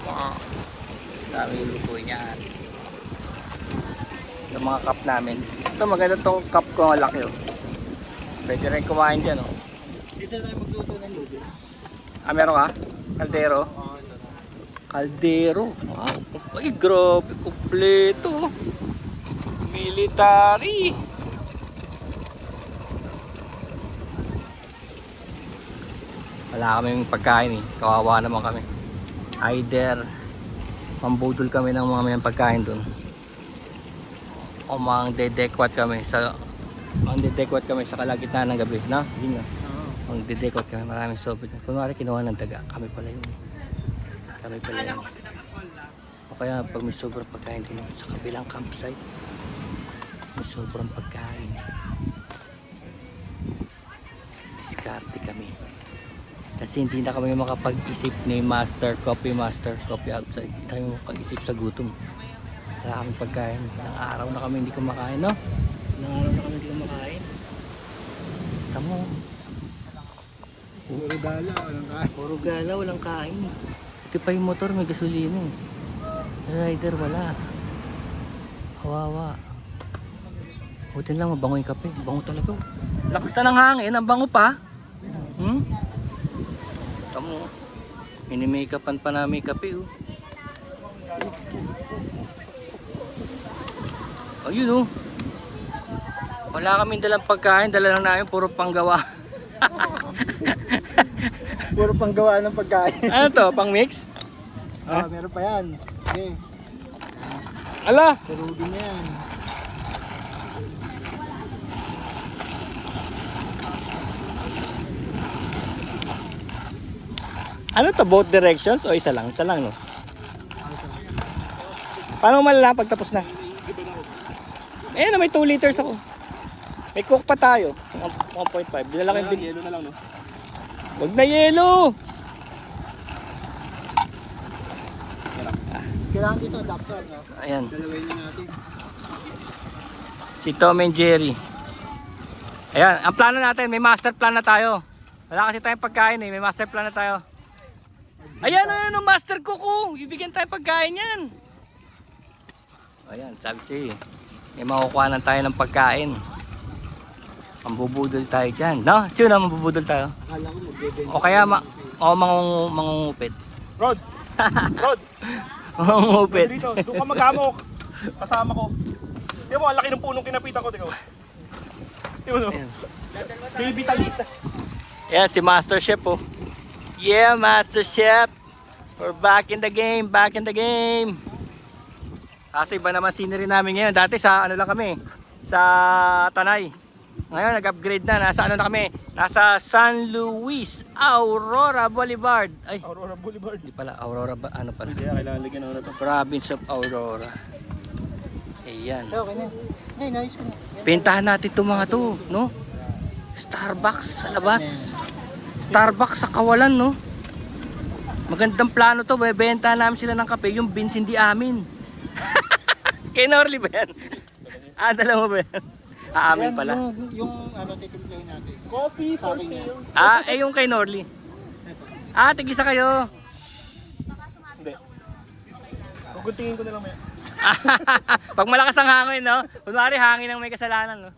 Wow. Dami yung luto niyan. Yung mga cup namin. Ito maganda tong cup ko, ang laki oh. Pwede rin kumain dyan oh. Dito tayo magluto ng noodles. Ah, meron ka? Kaldero? Kaldero. Wow. Ay, grabe. Kompleto. Military. Wala kaming pagkain eh. Kawawa naman kami. Either mambudol kami ng mga may pagkain dun, o mang-dedekwat kami sa kalagitnaan ng gabi, no? Yun nga. Mang-dedekwat kami, maraming sobit. Kunwari kinuha ng daga, kami pala yun. O kaya pag may sobrang pagkain din sa kabilang campsite, may sobrang pagkain, diskarte kami. Kasi hindi na kami makapag-isip ni Coffee Master Coffee outside. Hindi kami makapag-isip sa gutom. Wala kami pagkain. Ilang araw na kami hindi kumakain, no? Ilang araw na kami hindi kumakain. Tamo. Puro gala, walang kain. Puro gala, walang kain. Ito pa yung motor, may gasolina. Rider, wala. Kawawa. Buti lang, mabango yung kape. Bango talaga. Lakas na ng hangin, ang bango pa. Tamo. Mini-makeupan pa namin kape oh. Ayun oh. Wala kaming dalang pagkain, dala lang namin puro panggawa. Puro panggawa ng pagkain. Ano to? Pang mix? Meron pa yan. Okay. Ala! Sarugin niya yan. Ano to? Both directions? O isa lang? Isa lang no? Paano malala pag tapos na? Eh na may 2 liters ako. May coke pa tayo. 1.5. Dinala ko yung big. Yelo na lang no? Huwag na yelo! Kailangan dito adapter no? Ayan. Dalawin na natin. Si Tom and Jerry. Ayan. Ang plano natin, may master plan na tayo. Wala kasi tayong pagkain eh. May master plan na tayo. Ayan, ayan, master cook ko. Bibigyan tayo pagkain yan. Ayan, sabi siya may makukuha tayo ng pagkain. Mambubudol tayo dyan. No? Tuna, mambubudol tayo. Akala ko magbebenta. O kaya, mangungupit. Rod! Rod! Mangungupit. Dito, doon ka mag-amok. Kasama ko. Tingnan mo, ang laki ng punong kinapitan ko. Tingnan mo. Tingnan mo. Ayan. Baby Talisa. Ayan, si Master Chef oh. Yeah, Master Chef. We're back in the game, back in the game. Kasi iba naman scenery namin ngayon. Dati sa ano lang kami, sa Tanay. Ngayon nag-upgrade na, nasa ano na kami, nasa San Luis, Aurora Boulevard. Ay, Aurora Boulevard. hindi pala, Aurora, ano pala? Kaya kailangan lagyan ako na ito. Province of Aurora. Ayan. Okay na. Ay, nice ko na. Pintahan natin itong mga to, no? Starbucks sa labas. Starbucks sa kawalan, no? Magandang plano to. Bebenta namin sila ng kape. Yung beans hindi amin. Kay Norly ba yan? Ah, dala mo ba yan? Aamin pala. Yung ano, titimplahin natin. Coffee Sa for akin yan. sale. Ah, eh yung kay Norly. Ito. Ah, tigisa kayo. Hindi. Kukuntingin ko na lang maya. Pag malakas ang hangin, no? Kunwari hangin ang may kasalanan, no?